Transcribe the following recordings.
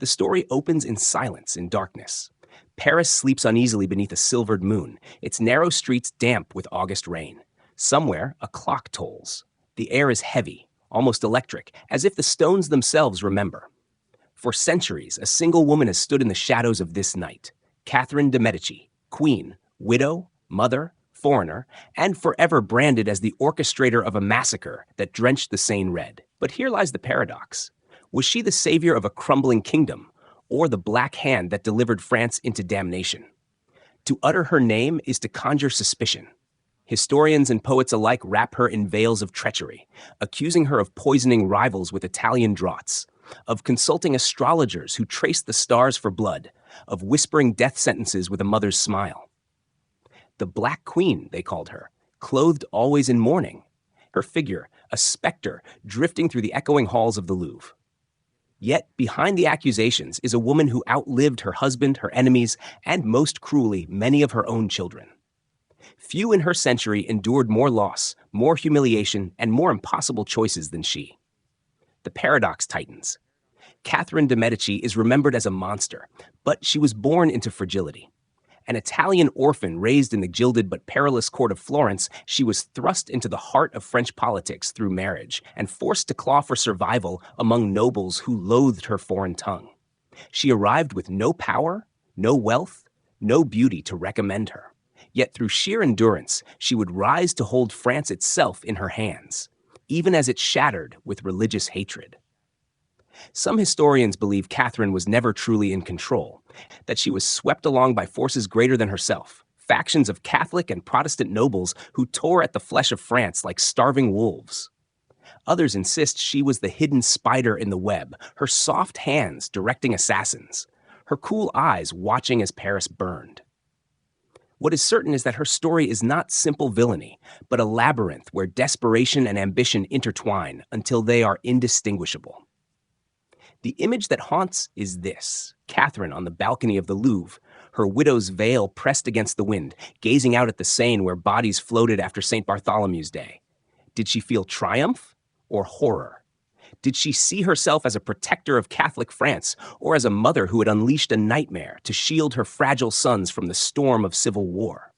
The story opens in silence in darkness. Paris sleeps uneasily beneath a silvered moon, its narrow streets damp with August rain. Somewhere, a clock tolls. The air is heavy, almost electric, as if the stones themselves remember. For centuries, a single woman has stood in the shadows of this night. Catherine de Medici, queen, widow, mother, foreigner, and forever branded as the orchestrator of a massacre that drenched the Seine red. But here lies the paradox. Was she the savior of a crumbling kingdom, or the black hand that delivered France into damnation? To utter her name is to conjure suspicion. Historians and poets alike wrap her in veils of treachery, accusing her of poisoning rivals with Italian draughts, of consulting astrologers who traced the stars for blood, of whispering death sentences with a mother's smile. The Black Queen, they called her, clothed always in mourning, her figure a specter drifting through the echoing halls of the Louvre. Yet behind the accusations is a woman who outlived her husband, her enemies, and most cruelly, many of her own children. Few in her century endured more loss, more humiliation, and more impossible choices than she. The paradox tightens. Catherine de Medici is remembered as a monster, but she was born into fragility. An Italian orphan raised in the gilded but perilous court of Florence, she was thrust into the heart of French politics through marriage and forced to claw for survival among nobles who loathed her foreign tongue. She arrived with no power, no wealth, no beauty to recommend her. Yet through sheer endurance, she would rise to hold France itself in her hands, even as it shattered with religious hatred. Some historians believe Catherine was never truly in control, that she was swept along by forces greater than herself, factions of Catholic and Protestant nobles who tore at the flesh of France like starving wolves. Others insist she was the hidden spider in the web, her soft hands directing assassins, her cool eyes watching as Paris burned. What is certain is that her story is not simple villainy, but a labyrinth where desperation and ambition intertwine until they are indistinguishable. The image that haunts is this: Catherine on the balcony of the Louvre, her widow's veil pressed against the wind, gazing out at the Seine where bodies floated after St. Bartholomew's Day. Did she feel triumph or horror? Did she see herself as a protector of Catholic France, or as a mother who had unleashed a nightmare to shield her fragile sons from the storm of civil war?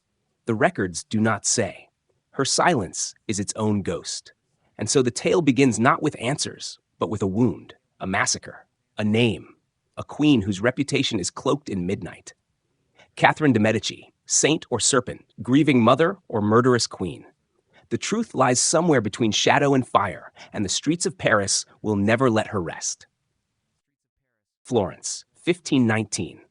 The records do not say. Her silence is its own ghost. And so the tale begins not with answers, but with a wound, a massacre, a name, a queen whose reputation is cloaked in midnight. Catherine de Medici, saint or serpent, grieving mother or murderous queen. The truth lies somewhere between shadow and fire, and the streets of Paris will never let her rest. Florence, 1519,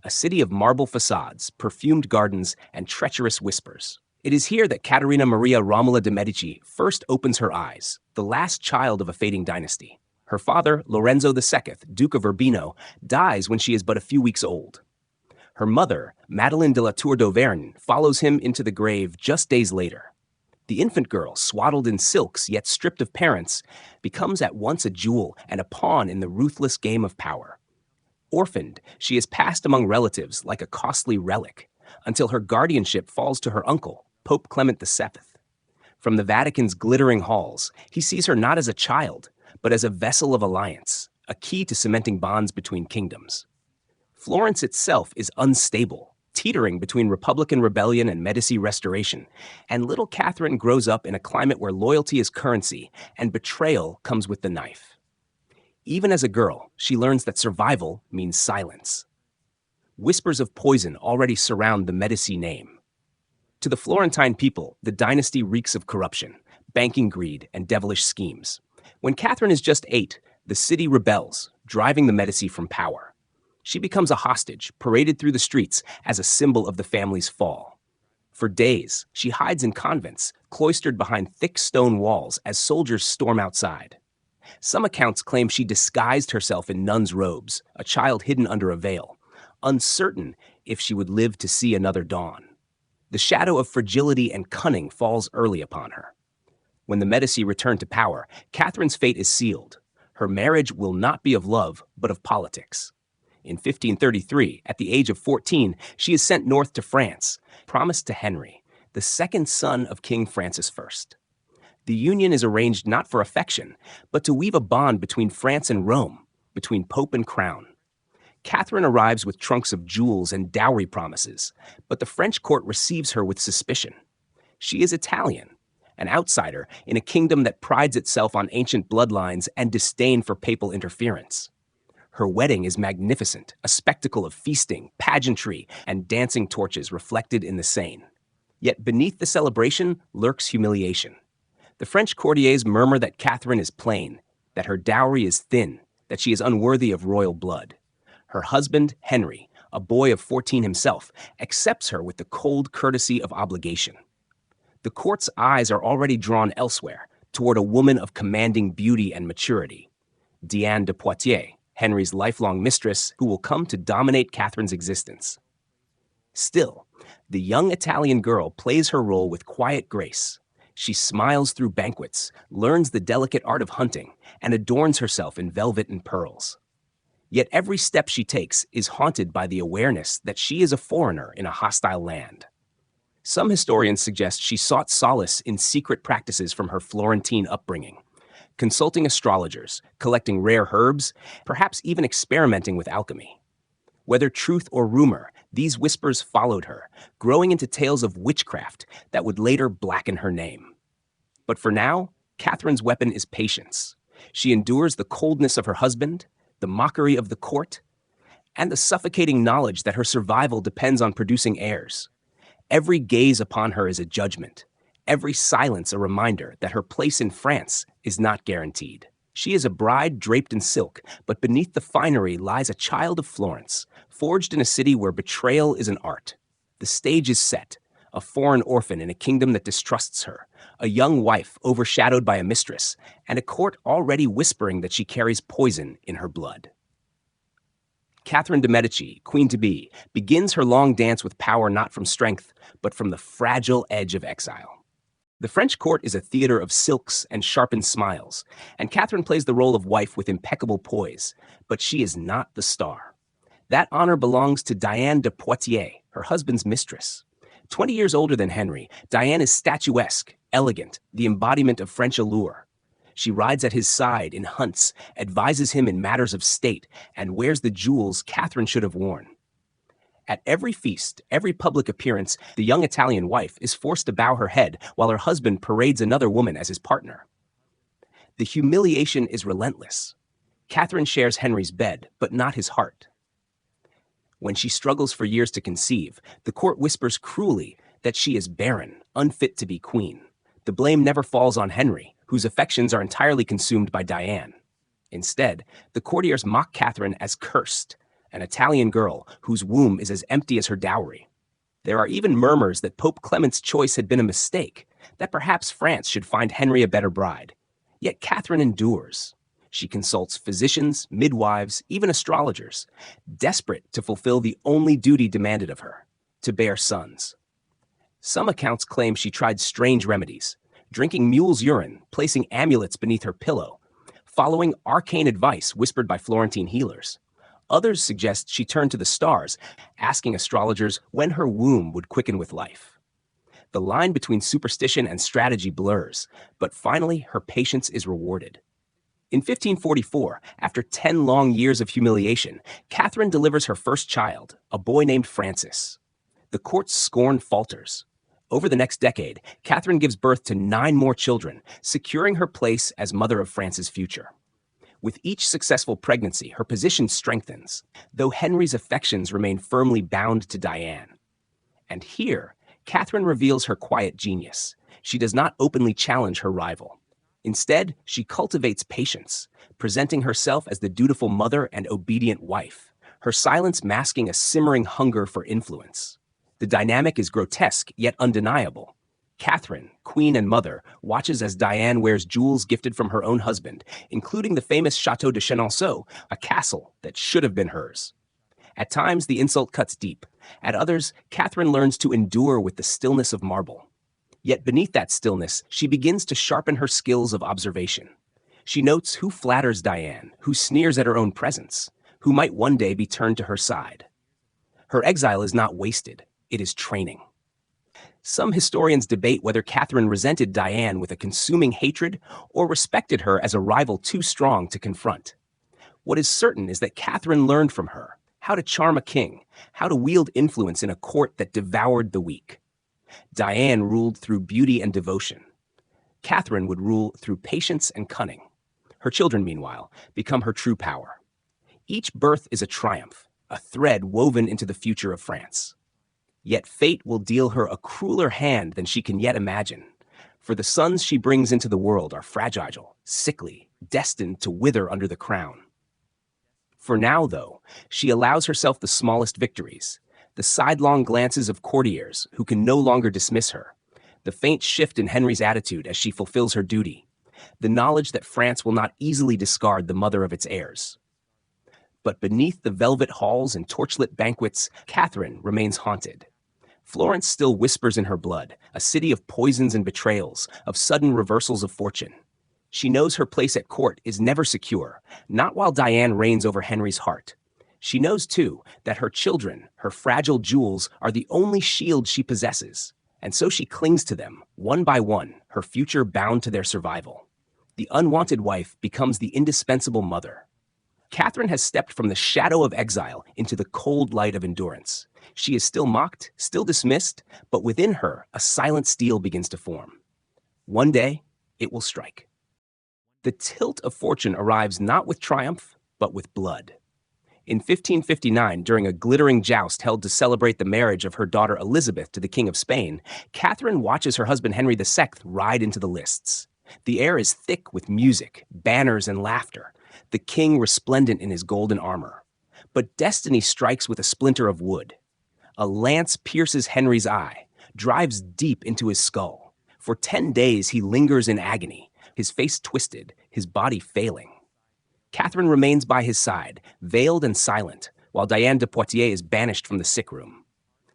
a city of marble facades, perfumed gardens, and treacherous whispers. It is here that Caterina Maria Romola de Medici first opens her eyes, the last child of a fading dynasty. Her father, Lorenzo II, Duke of Urbino, dies when she is but a few weeks old. Her mother, Madeleine de la Tour d'Auvergne, follows him into the grave just days later. The infant girl, swaddled in silks yet stripped of parents, becomes at once a jewel and a pawn in the ruthless game of power. Orphaned, she is passed among relatives like a costly relic, until her guardianship falls to her uncle, Pope Clement VII. From the Vatican's glittering halls, he sees her not as a child, but as a vessel of alliance, a key to cementing bonds between kingdoms. Florence itself is unstable, teetering between Republican rebellion and Medici restoration, and little Catherine grows up in a climate where loyalty is currency and betrayal comes with the knife. Even as a girl, she learns that survival means silence. Whispers of poison already surround the Medici name. To the Florentine people, the dynasty reeks of corruption, banking greed, and devilish schemes. When Catherine is just 8, the city rebels, driving the Medici from power. She becomes a hostage, paraded through the streets as a symbol of the family's fall. For days, she hides in convents, cloistered behind thick stone walls as soldiers storm outside. Some accounts claim she disguised herself in nun's robes, a child hidden under a veil, uncertain if she would live to see another dawn. The shadow of fragility and cunning falls early upon her. When the Medici return to power, Catherine's fate is sealed. Her marriage will not be of love, but of politics. In 1533, at the age of 14, she is sent north to France, promised to Henry, the second son of King Francis I. The union is arranged not for affection, but to weave a bond between France and Rome, between Pope and Crown. Catherine arrives with trunks of jewels and dowry promises, but the French court receives her with suspicion. She is Italian, an outsider in a kingdom that prides itself on ancient bloodlines and disdain for papal interference. Her wedding is magnificent, a spectacle of feasting, pageantry, and dancing torches reflected in the Seine. Yet beneath the celebration lurks humiliation. The French courtiers murmur that Catherine is plain, that her dowry is thin, that she is unworthy of royal blood. Her husband, Henry, a boy of 14 himself, accepts her with the cold courtesy of obligation. The court's eyes are already drawn elsewhere, toward a woman of commanding beauty and maturity, Diane de Poitiers, Henry's lifelong mistress, who will come to dominate Catherine's existence. Still, the young Italian girl plays her role with quiet grace. She smiles through banquets, learns the delicate art of hunting, and adorns herself in velvet and pearls. Yet every step she takes is haunted by the awareness that she is a foreigner in a hostile land. Some historians suggest she sought solace in secret practices from her Florentine upbringing, consulting astrologers, collecting rare herbs, perhaps even experimenting with alchemy. Whether truth or rumor, these whispers followed her, growing into tales of witchcraft that would later blacken her name. But for now, Catherine's weapon is patience. She endures the coldness of her husband, the mockery of the court, and the suffocating knowledge that her survival depends on producing heirs. Every gaze upon her is a judgment, every silence a reminder that her place in France is not guaranteed. She is a bride draped in silk, but beneath the finery lies a child of Florence, forged in a city where betrayal is an art. The stage is set, a foreign orphan in a kingdom that distrusts her, a young wife overshadowed by a mistress, and a court already whispering that she carries poison in her blood. Catherine de Medici, queen-to-be, begins her long dance with power not from strength, but from the fragile edge of exile. The French court is a theater of silks and sharpened smiles, and Catherine plays the role of wife with impeccable poise, but she is not the star. That honor belongs to Diane de Poitiers, her husband's mistress. 20 years older than Henry, Diane is statuesque, elegant, the embodiment of French allure. She rides at his side in hunts, advises him in matters of state, and wears the jewels Catherine should have worn. At every feast, every public appearance, the young Italian wife is forced to bow her head while her husband parades another woman as his partner. The humiliation is relentless. Catherine shares Henry's bed, but not his heart. When she struggles for years to conceive, the court whispers cruelly that she is barren, unfit to be queen. The blame never falls on Henry, whose affections are entirely consumed by Diane. Instead, the courtiers mock Catherine as cursed, an Italian girl whose womb is as empty as her dowry. There are even murmurs that Pope Clement's choice had been a mistake, that perhaps France should find Henry a better bride. Yet Catherine endures. She consults physicians, midwives, even astrologers, desperate to fulfill the only duty demanded of her, to bear sons. Some accounts claim she tried strange remedies, drinking mule's urine, placing amulets beneath her pillow, following arcane advice whispered by Florentine healers. Others suggest she turned to the stars, asking astrologers when her womb would quicken with life. The line between superstition and strategy blurs, but finally her patience is rewarded. In 1544, after 10 long years of humiliation, Catherine delivers her first child, a boy named Francis. The court's scorn falters. Over the next decade, Catherine gives birth to 9 more children, securing her place as mother of France's future. With each successful pregnancy, her position strengthens, though Henry's affections remain firmly bound to Diane. And here, Catherine reveals her quiet genius. She does not openly challenge her rival. Instead, she cultivates patience, presenting herself as the dutiful mother and obedient wife, her silence masking a simmering hunger for influence. The dynamic is grotesque yet undeniable. Catherine, queen and mother, watches as Diane wears jewels gifted from her own husband, including the famous Château de Chenonceau, a castle that should have been hers. At times, the insult cuts deep. At others, Catherine learns to endure with the stillness of marble. Yet beneath that stillness, she begins to sharpen her skills of observation. She notes who flatters Diane, who sneers at her own presence, who might one day be turned to her side. Her exile is not wasted, it is training. Some historians debate whether Catherine resented Diane with a consuming hatred or respected her as a rival too strong to confront. What is certain is that Catherine learned from her how to charm a king, how to wield influence in a court that devoured the weak. Diane ruled through beauty and devotion. Catherine would rule through patience and cunning. Her children, meanwhile, become her true power. Each birth is a triumph, a thread woven into the future of France. Yet fate will deal her a crueler hand than she can yet imagine. For the sons she brings into the world are fragile, sickly, destined to wither under the crown. For now, though, she allows herself the smallest victories, the sidelong glances of courtiers who can no longer dismiss her, the faint shift in Henry's attitude as she fulfills her duty, the knowledge that France will not easily discard the mother of its heirs. But beneath the velvet halls and torchlit banquets, Catherine remains haunted. Florence still whispers in her blood, a city of poisons and betrayals, of sudden reversals of fortune. She knows her place at court is never secure, not while Diane reigns over Henry's heart. She knows, too, that her children, her fragile jewels, are the only shield she possesses, and so she clings to them, one by one, her future bound to their survival. The unwanted wife becomes the indispensable mother. Catherine has stepped from the shadow of exile into the cold light of endurance. She is still mocked, still dismissed, but within her, a silent steel begins to form. One day, it will strike. The tilt of fortune arrives not with triumph, but with blood. In 1559, during a glittering joust held to celebrate the marriage of her daughter Elizabeth to the King of Spain, Catherine watches her husband Henry II ride into the lists. The air is thick with music, banners, and laughter, the king resplendent in his golden armor. But destiny strikes with a splinter of wood. A lance pierces Henry's eye, drives deep into his skull. For 10 days he lingers in agony, his face twisted, his body failing. Catherine remains by his side, veiled and silent, while Diane de Poitiers is banished from the sick room.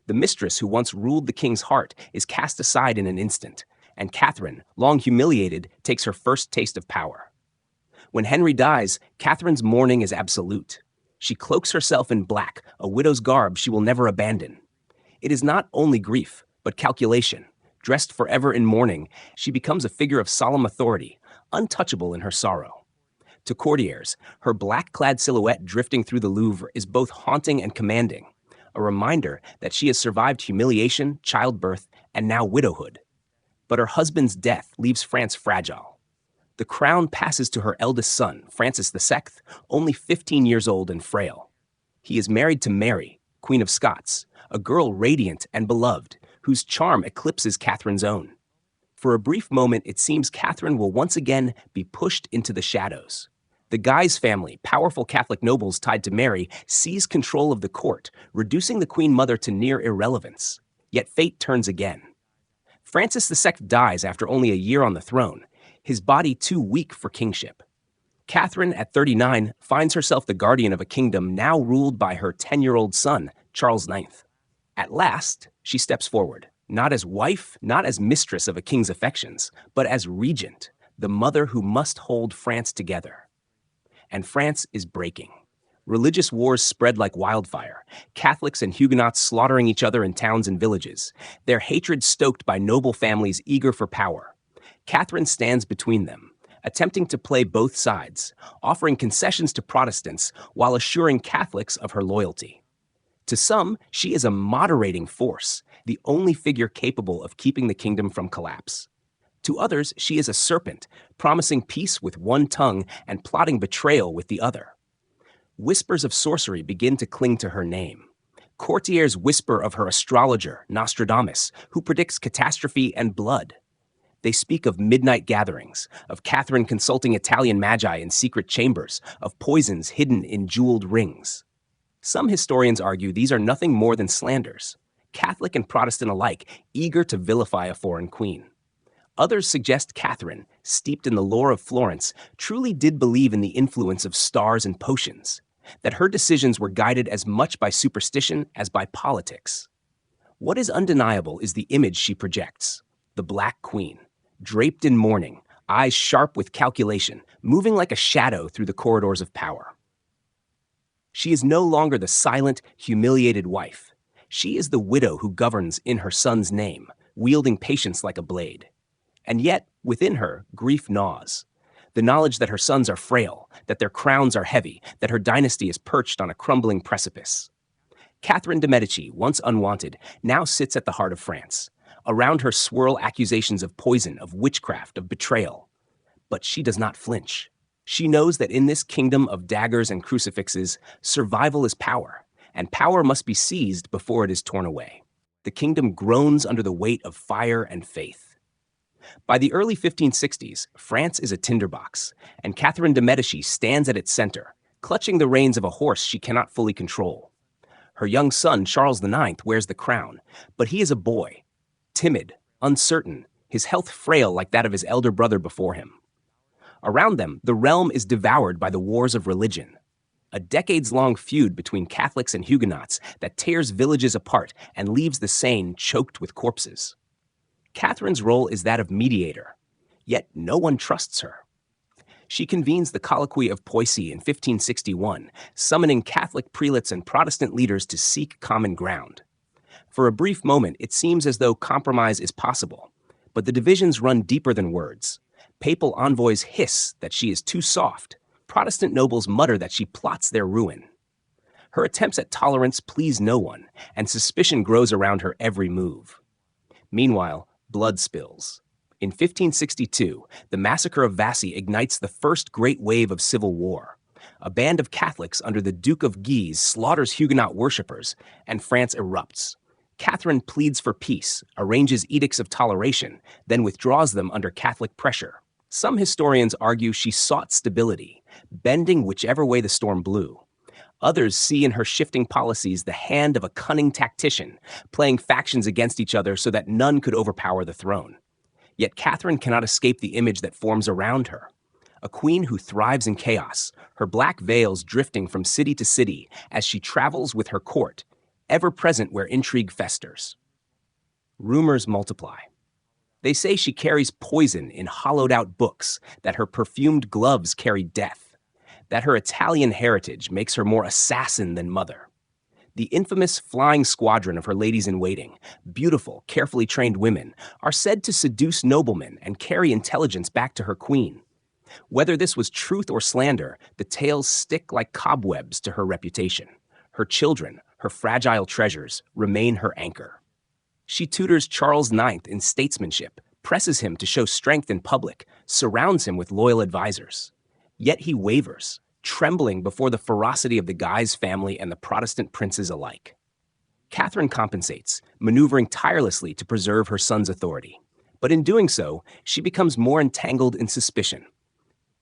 The mistress who once ruled the king's heart is cast aside in an instant, and Catherine, long humiliated, takes her first taste of power. When Henry dies, Catherine's mourning is absolute. She cloaks herself in black, a widow's garb she will never abandon. It is not only grief, but calculation. Dressed forever in mourning, she becomes a figure of solemn authority, untouchable in her sorrow. To courtiers, her black-clad silhouette drifting through the Louvre is both haunting and commanding, a reminder that she has survived humiliation, childbirth, and now widowhood. But her husband's death leaves France fragile. The crown passes to her eldest son, Francis II, only 15 years old and frail. He is married to Mary, Queen of Scots, a girl radiant and beloved, whose charm eclipses Catherine's own. For a brief moment, it seems Catherine will once again be pushed into the shadows. The Guise family, powerful Catholic nobles tied to Mary, seize control of the court, reducing the Queen Mother to near irrelevance. Yet fate turns again. Francis II dies after only a year on the throne, his body too weak for kingship. Catherine, at 39, finds herself the guardian of a kingdom now ruled by her 10-year-old son, Charles IX. At last, she steps forward, not as wife, not as mistress of a king's affections, but as regent, the mother who must hold France together. And France is breaking. Religious wars spread like wildfire, Catholics and Huguenots slaughtering each other in towns and villages, their hatred stoked by noble families eager for power. Catherine stands between them, attempting to play both sides, offering concessions to Protestants while assuring Catholics of her loyalty. To some, she is a moderating force, the only figure capable of keeping the kingdom from collapse. To others, she is a serpent, promising peace with one tongue and plotting betrayal with the other. Whispers of sorcery begin to cling to her name. Courtiers whisper of her astrologer, Nostradamus, who predicts catastrophe and blood. They speak of midnight gatherings, of Catherine consulting Italian magi in secret chambers, of poisons hidden in jeweled rings. Some historians argue these are nothing more than slanders, Catholic and Protestant alike eager to vilify a foreign queen. Others suggest Catherine, steeped in the lore of Florence, truly did believe in the influence of stars and potions, that her decisions were guided as much by superstition as by politics. What is undeniable is the image she projects, the Black Queen, draped in mourning, eyes sharp with calculation, moving like a shadow through the corridors of power. She is no longer the silent, humiliated wife. She is the widow who governs in her son's name, wielding patience like a blade. And yet, within her, grief gnaws. The the knowledge that her sons are frail, that their crowns are heavy, that her dynasty is perched on a crumbling precipice. Catherine de Medici, once unwanted, now sits at the heart of France. Around her swirl accusations of poison, of witchcraft, of betrayal. But she does not flinch. She knows that in this kingdom of daggers and crucifixes, survival is power, and power must be seized before it is torn away. The kingdom groans under the weight of fire and faith. By the early 1560s, France is a tinderbox, and Catherine de Medici stands at its center, clutching the reins of a horse she cannot fully control. Her young son, Charles IX, wears the crown, but he is a boy, timid, uncertain, his health frail like that of his elder brother before him. Around them, the realm is devoured by the wars of religion, a decades-long feud between Catholics and Huguenots that tears villages apart and leaves the Seine choked with corpses. Catherine's role is that of mediator, yet no one trusts her. She convenes the Colloquy of Poissy in 1561, summoning Catholic prelates and Protestant leaders to seek common ground. For a brief moment, it seems as though compromise is possible, but the divisions run deeper than words. Papal envoys hiss that she is too soft. Protestant nobles mutter that she plots their ruin. Her attempts at tolerance please no one, and suspicion grows around her every move. Meanwhile, blood spills. In 1562, the massacre of Vassy ignites the first great wave of civil war. A band of Catholics under the Duke of Guise slaughters Huguenot worshippers, and France erupts. Catherine pleads for peace, arranges edicts of toleration, then withdraws them under Catholic pressure. Some historians argue she sought stability, bending whichever way the storm blew. Others see in her shifting policies the hand of a cunning tactician, playing factions against each other so that none could overpower the throne. Yet Catherine cannot escape the image that forms around her. A queen who thrives in chaos, her black veils drifting from city to city as she travels with her court, ever present where intrigue festers. Rumors multiply. They say she carries poison in hollowed-out books, that her perfumed gloves carry death, that her Italian heritage makes her more assassin than mother. The infamous flying squadron of her ladies-in-waiting, beautiful, carefully trained women, are said to seduce noblemen and carry intelligence back to her queen. Whether this was truth or slander, the tales stick like cobwebs to her reputation. Her children, her fragile treasures, remain her anchor. She tutors Charles IX in statesmanship, presses him to show strength in public, surrounds him with loyal advisors. Yet he wavers, trembling before the ferocity of the Guise family and the Protestant princes alike. Catherine compensates, maneuvering tirelessly to preserve her son's authority. But in doing so, she becomes more entangled in suspicion.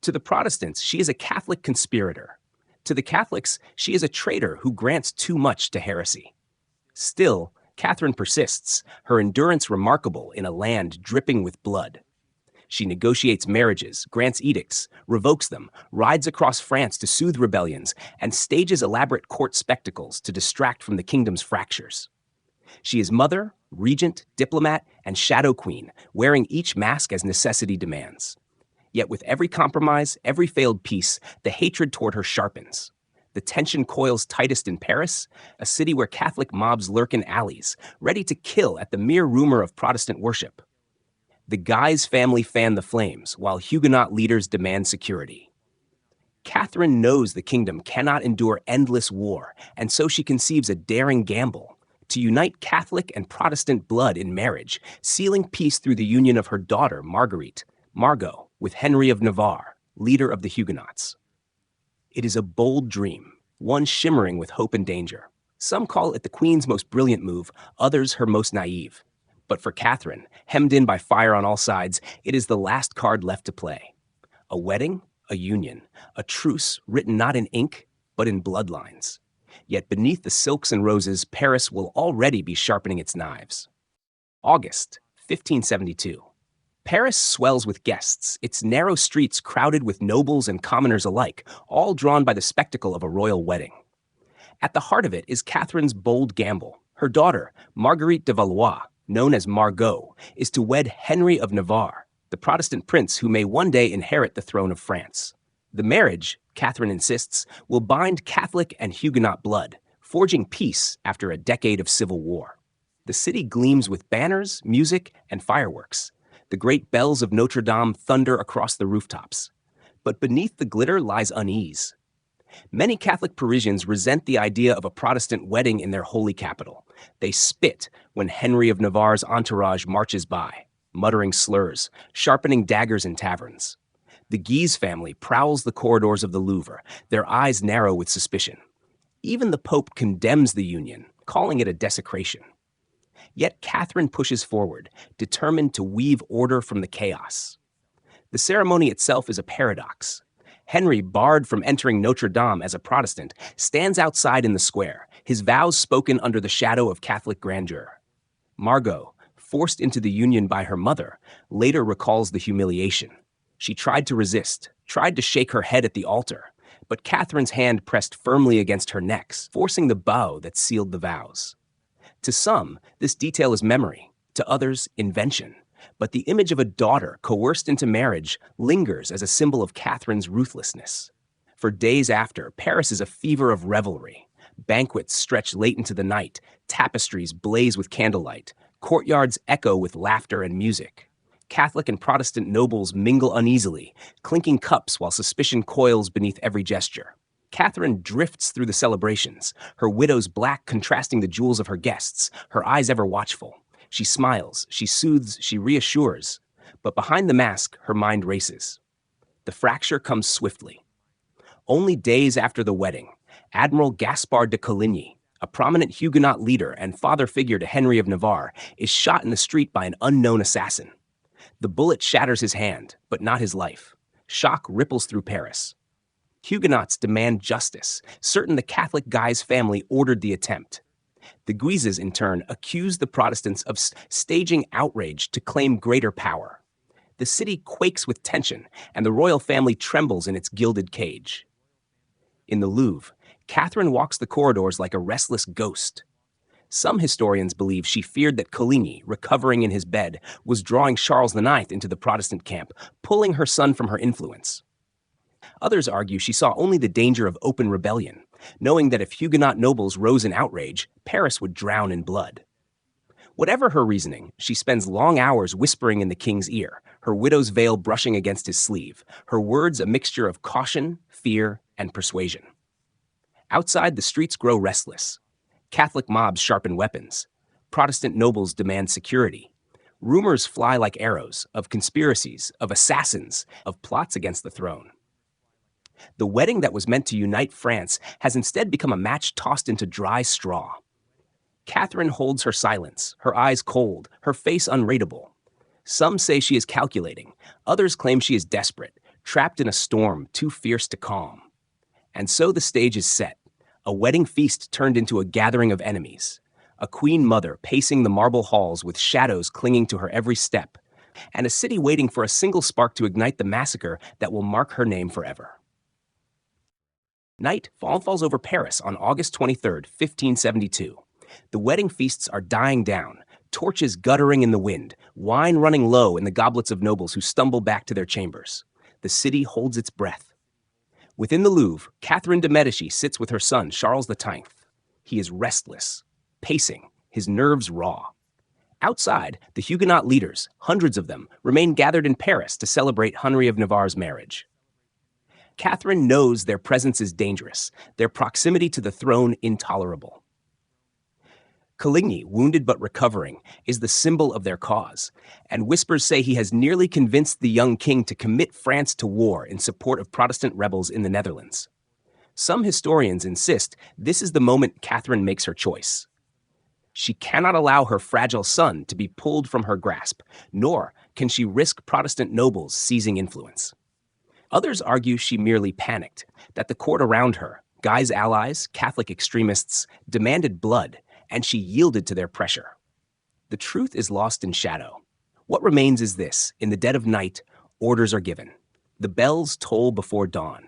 To the Protestants, she is a Catholic conspirator. To the Catholics, she is a traitor who grants too much to heresy. Still, Catherine persists, her endurance remarkable in a land dripping with blood. She negotiates marriages, grants edicts, revokes them, rides across France to soothe rebellions, and stages elaborate court spectacles to distract from the kingdom's fractures. She is mother, regent, diplomat, and shadow queen, wearing each mask as necessity demands. Yet with every compromise, every failed peace, the hatred toward her sharpens. The tension coils tightest in Paris, a city where Catholic mobs lurk in alleys, ready to kill at the mere rumor of Protestant worship. The Guise family fan the flames, while Huguenot leaders demand security. Catherine knows the kingdom cannot endure endless war, and so she conceives a daring gamble to unite Catholic and Protestant blood in marriage, sealing peace through the union of her daughter, Margot, with Henry of Navarre, leader of the Huguenots. It is a bold dream, one shimmering with hope and danger. Some call it the Queen's most brilliant move, others her most naive. But for Catherine, hemmed in by fire on all sides, it is the last card left to play. A wedding, a union, a truce written not in ink, but in bloodlines. Yet beneath the silks and roses, Paris will already be sharpening its knives. August, 1572. Paris swells with guests, its narrow streets crowded with nobles and commoners alike, all drawn by the spectacle of a royal wedding. At the heart of it is Catherine's bold gamble. Her daughter, Marguerite de Valois, known as Margot, is to wed Henry of Navarre, the Protestant prince who may one day inherit the throne of France. The marriage, Catherine insists, will bind Catholic and Huguenot blood, forging peace after a decade of civil war. The city gleams with banners, music, and fireworks. The great bells of Notre Dame thunder across the rooftops. But beneath the glitter lies unease. Many Catholic Parisians resent the idea of a Protestant wedding in their holy capital. They spit when Henry of Navarre's entourage marches by, muttering slurs, sharpening daggers in taverns. The Guise family prowls the corridors of the Louvre, their eyes narrow with suspicion. Even the Pope condemns the union, calling it a desecration. Yet Catherine pushes forward, determined to weave order from the chaos. The ceremony itself is a paradox. Henry, barred from entering Notre Dame as a Protestant, stands outside in the square, his vows spoken under the shadow of Catholic grandeur. Margot, forced into the union by her mother, later recalls the humiliation. She tried to resist, tried to shake her head at the altar, but Catherine's hand pressed firmly against her neck, forcing the bow that sealed the vows. To some, this detail is memory, to others, invention. But the image of a daughter coerced into marriage lingers as a symbol of Catherine's ruthlessness. For days after, Paris is a fever of revelry. Banquets stretch late into the night, tapestries blaze with candlelight, courtyards echo with laughter and music. Catholic and Protestant nobles mingle uneasily, clinking cups while suspicion coils beneath every gesture. Catherine drifts through the celebrations, her widow's black contrasting the jewels of her guests, her eyes ever watchful. She smiles, she soothes, she reassures. But behind the mask, her mind races. The fracture comes swiftly. Only days after the wedding, Admiral Gaspard de Coligny, a prominent Huguenot leader and father figure to Henry of Navarre, is shot in the street by an unknown assassin. The bullet shatters his hand, but not his life. Shock ripples through Paris. Huguenots demand justice, certain the Catholic Guise family ordered the attempt. The Guises, in turn, accuse the Protestants of staging outrage to claim greater power. The city quakes with tension, and the royal family trembles in its gilded cage. In the Louvre, Catherine walks the corridors like a restless ghost. Some historians believe she feared that Coligny, recovering in his bed, was drawing Charles IX into the Protestant camp, pulling her son from her influence. Others argue she saw only the danger of open rebellion, knowing that if Huguenot nobles rose in outrage, Paris would drown in blood. Whatever her reasoning, she spends long hours whispering in the king's ear, her widow's veil brushing against his sleeve, her words a mixture of caution, fear, and persuasion. Outside, the streets grow restless. Catholic mobs sharpen weapons. Protestant nobles demand security. Rumors fly like arrows of conspiracies, of assassins, of plots against the throne. The wedding that was meant to unite France has instead become a match tossed into dry straw. Catherine holds her silence, her eyes cold, her face unreadable. Some say she is calculating, others claim she is desperate, trapped in a storm too fierce to calm. And so the stage is set, a wedding feast turned into a gathering of enemies, a queen mother pacing the marble halls with shadows clinging to her every step, and a city waiting for a single spark to ignite the massacre that will mark her name forever. Night falls over Paris on August 23, 1572. The wedding feasts are dying down, torches guttering in the wind, wine running low in the goblets of nobles who stumble back to their chambers. The city holds its breath. Within the Louvre, Catherine de Medici sits with her son, Charles X. He is restless, pacing, his nerves raw. Outside, the Huguenot leaders, hundreds of them, remain gathered in Paris to celebrate Henry of Navarre's marriage. Catherine knows their presence is dangerous, their proximity to the throne intolerable. Coligny, wounded but recovering, is the symbol of their cause, and whispers say he has nearly convinced the young king to commit France to war in support of Protestant rebels in the Netherlands. Some historians insist this is the moment Catherine makes her choice. She cannot allow her fragile son to be pulled from her grasp, nor can she risk Protestant nobles seizing influence. Others argue she merely panicked, that the court around her, Guy's allies, Catholic extremists, demanded blood, and she yielded to their pressure. The truth is lost in shadow. What remains is this: in the dead of night, orders are given. The bells toll before dawn.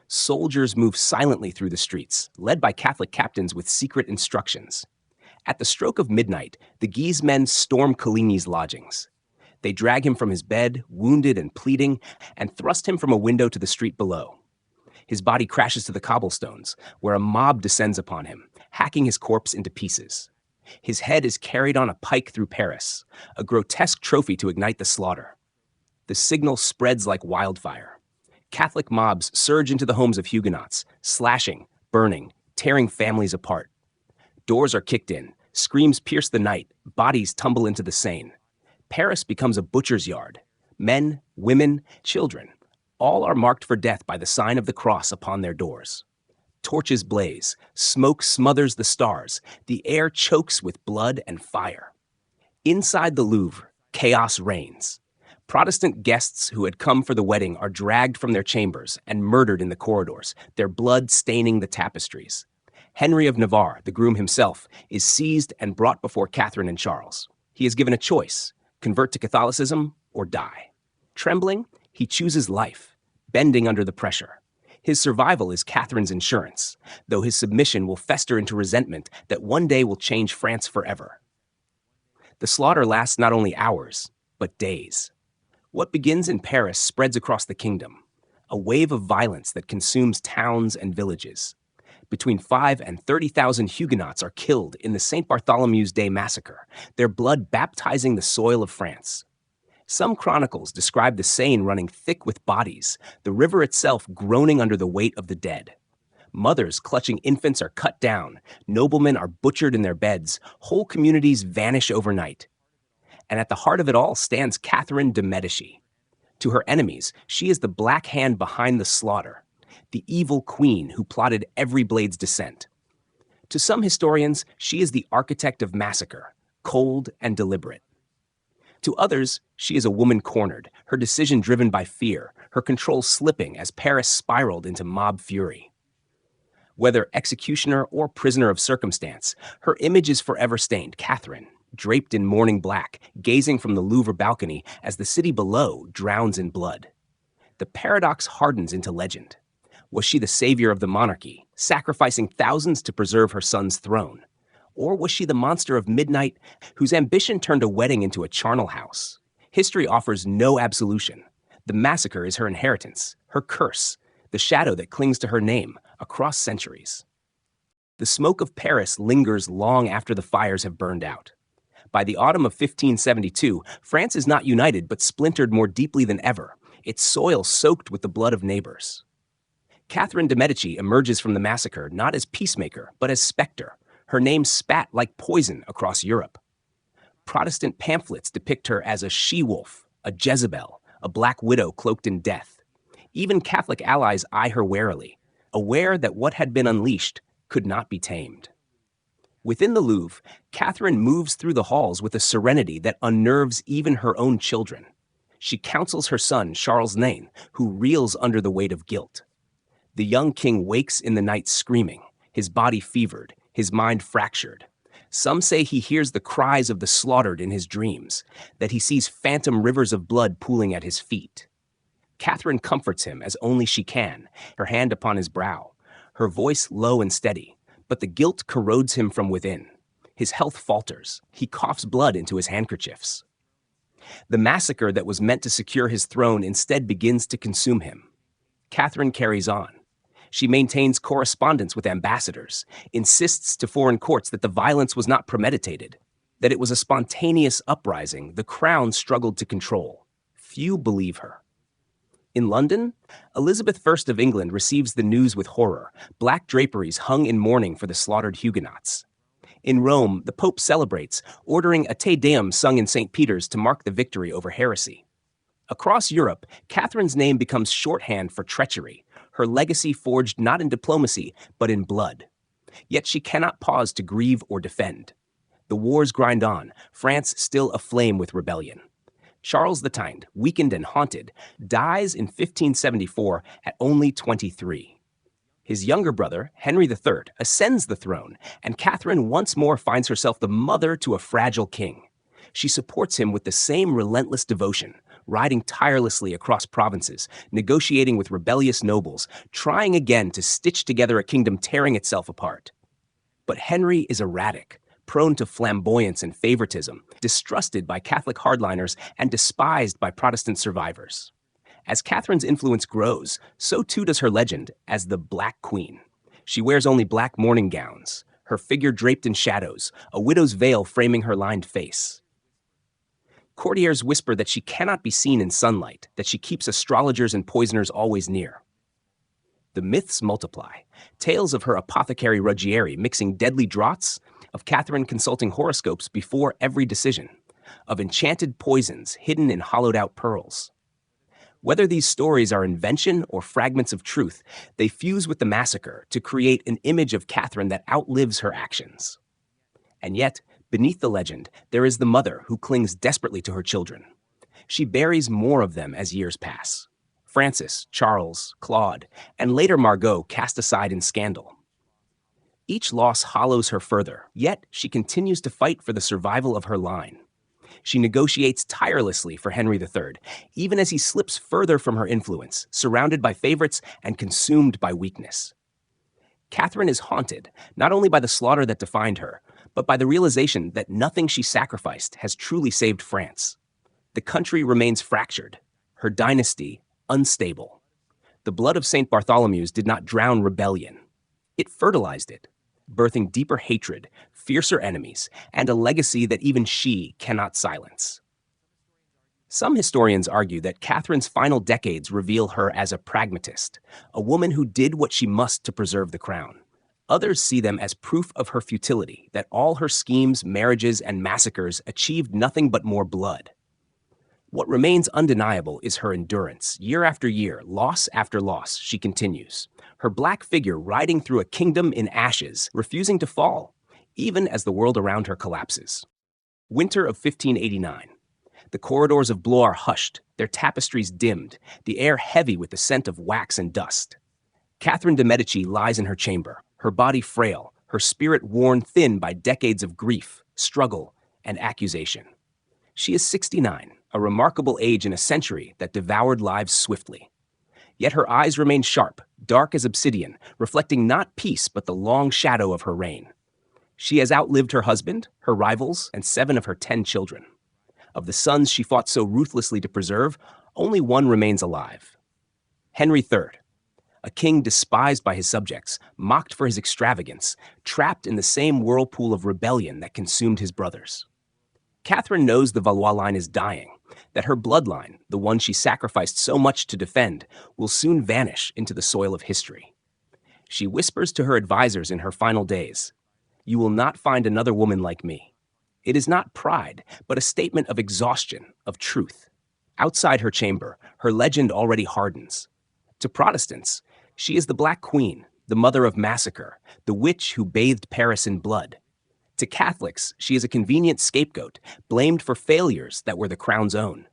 Soldiers move silently through the streets, led by Catholic captains with secret instructions. At the stroke of midnight, the Guise men storm Coligny's lodgings. They drag him from his bed, wounded and pleading, and thrust him from a window to the street below. His body crashes to the cobblestones, where a mob descends upon him, hacking his corpse into pieces. His head is carried on a pike through Paris, a grotesque trophy to ignite the slaughter. The signal spreads like wildfire. Catholic mobs surge into the homes of Huguenots, slashing, burning, tearing families apart. Doors are kicked in, screams pierce the night, bodies tumble into the Seine. Paris becomes a butcher's yard. Men, women, children, all are marked for death by the sign of the cross upon their doors. Torches blaze, smoke smothers the stars, the air chokes with blood and fire. Inside the Louvre, chaos reigns. Protestant guests who had come for the wedding are dragged from their chambers and murdered in the corridors, their blood staining the tapestries. Henry of Navarre, the groom himself, is seized and brought before Catherine and Charles. He is given a choice: convert to Catholicism or die. Trembling, he chooses life, bending under the pressure. His survival is Catherine's insurance, though his submission will fester into resentment that one day will change France forever. The slaughter lasts not only hours, but days. What begins in Paris spreads across the kingdom, a wave of violence that consumes towns and villages. Between 5,000 and 30,000 Huguenots are killed in the St. Bartholomew's Day massacre, their blood baptizing the soil of France. Some chronicles describe the Seine running thick with bodies, the river itself groaning under the weight of the dead. Mothers clutching infants are cut down, noblemen are butchered in their beds, whole communities vanish overnight. And at the heart of it all stands Catherine de Medici. To her enemies, she is the black hand behind the slaughter, the evil queen who plotted every blade's descent. To some historians, she is the architect of massacre, cold and deliberate. To others, she is a woman cornered, her decision driven by fear, her control slipping as Paris spiraled into mob fury. Whether executioner or prisoner of circumstance, her image is forever stained: Catherine, draped in mourning black, gazing from the Louvre balcony as the city below drowns in blood. The paradox hardens into legend. Was she the savior of the monarchy, sacrificing thousands to preserve her son's throne? Or was she the monster of midnight whose ambition turned a wedding into a charnel house? History offers no absolution. The massacre is her inheritance, her curse, the shadow that clings to her name across centuries. The smoke of Paris lingers long after the fires have burned out. By the autumn of 1572, France is not united but splintered more deeply than ever, its soil soaked with the blood of neighbors. Catherine de Medici emerges from the massacre not as peacemaker, but as specter, her name spat like poison across Europe. Protestant pamphlets depict her as a she-wolf, a Jezebel, a black widow cloaked in death. Even Catholic allies eye her warily, aware that what had been unleashed could not be tamed. Within the Louvre, Catherine moves through the halls with a serenity that unnerves even her own children. She counsels her son, Charles IX, who reels under the weight of guilt. The young king wakes in the night screaming, his body fevered, his mind fractured. Some say he hears the cries of the slaughtered in his dreams, that he sees phantom rivers of blood pooling at his feet. Catherine comforts him as only she can, her hand upon his brow, her voice low and steady, but the guilt corrodes him from within. His health falters. He coughs blood into his handkerchiefs. The massacre that was meant to secure his throne instead begins to consume him. Catherine carries on. She maintains correspondence with ambassadors, insists to foreign courts that the violence was not premeditated, that it was a spontaneous uprising the crown struggled to control. Few believe her. In London, Elizabeth I of England receives the news with horror, black draperies hung in mourning for the slaughtered Huguenots. In Rome, the Pope celebrates, ordering a Te Deum sung in St. Peter's to mark the victory over heresy. Across Europe, Catherine's name becomes shorthand for treachery, her legacy forged not in diplomacy, but in blood. Yet she cannot pause to grieve or defend. The wars grind on, France still aflame with rebellion. Charles X, weakened and haunted, dies in 1574 at only 23. His younger brother, Henry III, ascends the throne, and Catherine once more finds herself the mother to a fragile king. She supports him with the same relentless devotion, riding tirelessly across provinces, negotiating with rebellious nobles, trying again to stitch together a kingdom tearing itself apart. But Henry is erratic, prone to flamboyance and favoritism, distrusted by Catholic hardliners and despised by Protestant survivors. As Catherine's influence grows, so too does her legend as the Black Queen. She wears only black mourning gowns, her figure draped in shadows, a widow's veil framing her lined face. Courtiers whisper that she cannot be seen in sunlight, that she keeps astrologers and poisoners always near. The myths multiply. Tales of her apothecary Ruggieri mixing deadly draughts, of Catherine consulting horoscopes before every decision, of enchanted poisons hidden in hollowed-out pearls. Whether these stories are invention or fragments of truth, they fuse with the massacre to create an image of Catherine that outlives her actions. And yet, beneath the legend, there is the mother who clings desperately to her children. She buries more of them as years pass. Francis, Charles, Claude, and later Margot cast aside in scandal. Each loss hollows her further, yet she continues to fight for the survival of her line. She negotiates tirelessly for Henry III, even as he slips further from her influence, surrounded by favorites and consumed by weakness. Catherine is haunted, not only by the slaughter that defined her, but by the realization that nothing she sacrificed has truly saved France. The country remains fractured, her dynasty unstable. The blood of St. Bartholomew's did not drown rebellion. It fertilized it, birthing deeper hatred, fiercer enemies, and a legacy that even she cannot silence. Some historians argue that Catherine's final decades reveal her as a pragmatist, a woman who did what she must to preserve the crown. Others see them as proof of her futility, that all her schemes, marriages, and massacres achieved nothing but more blood. What remains undeniable is her endurance. Year after year, loss after loss, she continues. Her black figure riding through a kingdom in ashes, refusing to fall, even as the world around her collapses. Winter of 1589. The corridors of Blois are hushed, their tapestries dimmed, the air heavy with the scent of wax and dust. Catherine de Medici lies in her chamber, her body frail, her spirit worn thin by decades of grief, struggle, and accusation. She is 69, a remarkable age in a century that devoured lives swiftly. Yet her eyes remain sharp, dark as obsidian, reflecting not peace but the long shadow of her reign. She has outlived her husband, her rivals, and 7 of her 10 children. Of the sons she fought so ruthlessly to preserve, only one remains alive. Henry III, a king despised by his subjects, mocked for his extravagance, trapped in the same whirlpool of rebellion that consumed his brothers. Catherine knows the Valois line is dying, that her bloodline, the one she sacrificed so much to defend, will soon vanish into the soil of history. She whispers to her advisors in her final days, "You will not find another woman like me." It is not pride, but a statement of exhaustion, of truth. Outside her chamber, her legend already hardens. To Protestants, she is the Black Queen, the mother of massacre, the witch who bathed Paris in blood. To Catholics, she is a convenient scapegoat, blamed for failures that were the crown's own.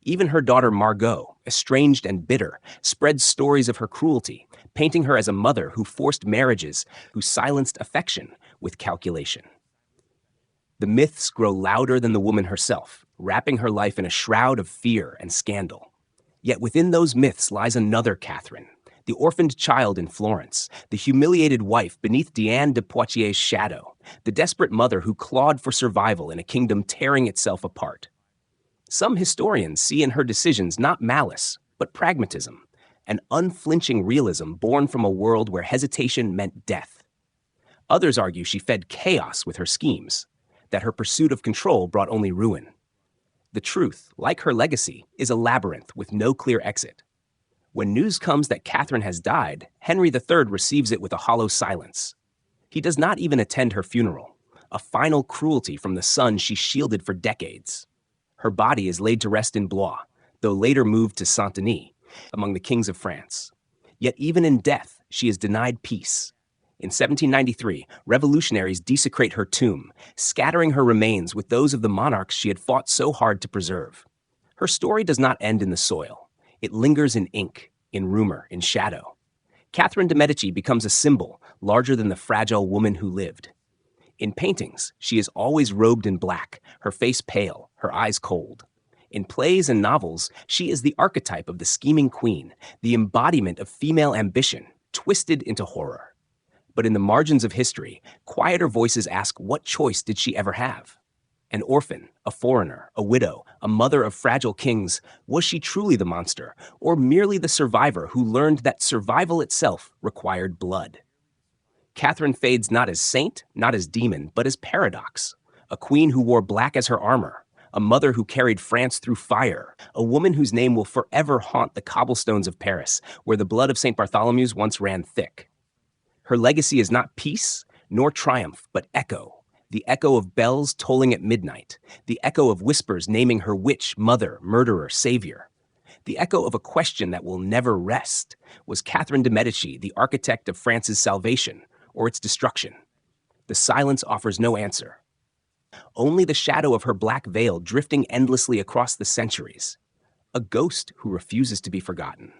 Even her daughter Margot, estranged and bitter, spreads stories of her cruelty, painting her as a mother who forced marriages, who silenced affection with calculation. The myths grow louder than the woman herself, wrapping her life in a shroud of fear and scandal. Yet within those myths lies another Catherine, the orphaned child in Florence, the humiliated wife beneath Diane de Poitiers' shadow, the desperate mother who clawed for survival in a kingdom tearing itself apart. Some historians see in her decisions not malice, but pragmatism, an unflinching realism born from a world where hesitation meant death. Others argue she fed chaos with her schemes, that her pursuit of control brought only ruin. The truth, like her legacy, is a labyrinth with no clear exit. When news comes that Catherine has died, Henry III receives it with a hollow silence. He does not even attend her funeral, a final cruelty from the son she shielded for decades. Her body is laid to rest in Blois, though later moved to Saint-Denis, among the kings of France. Yet even in death, she is denied peace. In 1793, revolutionaries desecrate her tomb, scattering her remains with those of the monarchs she had fought so hard to preserve. Her story does not end in the soil. It lingers in ink, in rumor, in shadow. Catherine de Medici becomes a symbol larger than the fragile woman who lived. In paintings, she is always robed in black, her face pale, her eyes cold. In plays and novels, she is the archetype of the scheming queen, the embodiment of female ambition, twisted into horror. But in the margins of history, quieter voices ask, what choice did she ever have? An orphan, a foreigner, a widow, a mother of fragile kings, was she truly the monster, or merely the survivor who learned that survival itself required blood? Catherine fades not as saint, not as demon, but as paradox, a queen who wore black as her armor, a mother who carried France through fire, a woman whose name will forever haunt the cobblestones of Paris, where the blood of St. Bartholomew's once ran thick. Her legacy is not peace nor triumph, but echo. The echo of bells tolling at midnight, the echo of whispers naming her witch, mother, murderer, savior. The echo of a question that will never rest. Was Catherine de Medici the architect of France's salvation or its destruction? The silence offers no answer. Only the shadow of her black veil drifting endlessly across the centuries. A ghost who refuses to be forgotten.